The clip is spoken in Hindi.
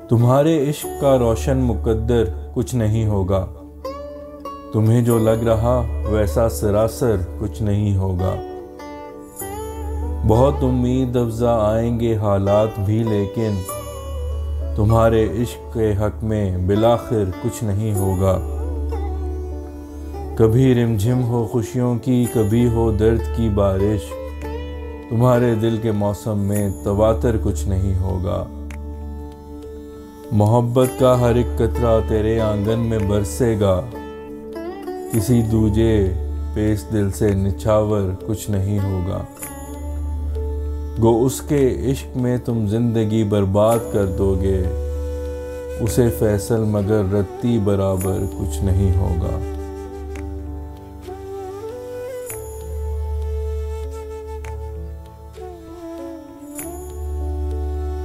तुम्हारे इश्क का रोशन मुकद्दर कुछ नहीं होगा। तुम्हें जो लग रहा वैसा सरासर कुछ नहीं होगा। बहुत उम्मीद अफ़ज़ा आएंगे हालात भी, लेकिन तुम्हारे इश्क के हक में बिलाखिर कुछ नहीं होगा। कभी रिमझिम हो खुशियों की, कभी हो दर्द की बारिश, तुम्हारे दिल के मौसम में तवातर कुछ नहीं होगा। मोहब्बत का हर एक कतरा तेरे आंगन में बरसेगा, किसी दूजे पे इस दिल से निछावर कुछ नहीं होगा। गो उसके इश्क में तुम जिंदगी बर्बाद कर दोगे, उसे फैसल मगर रत्ती बराबर कुछ नहीं होगा।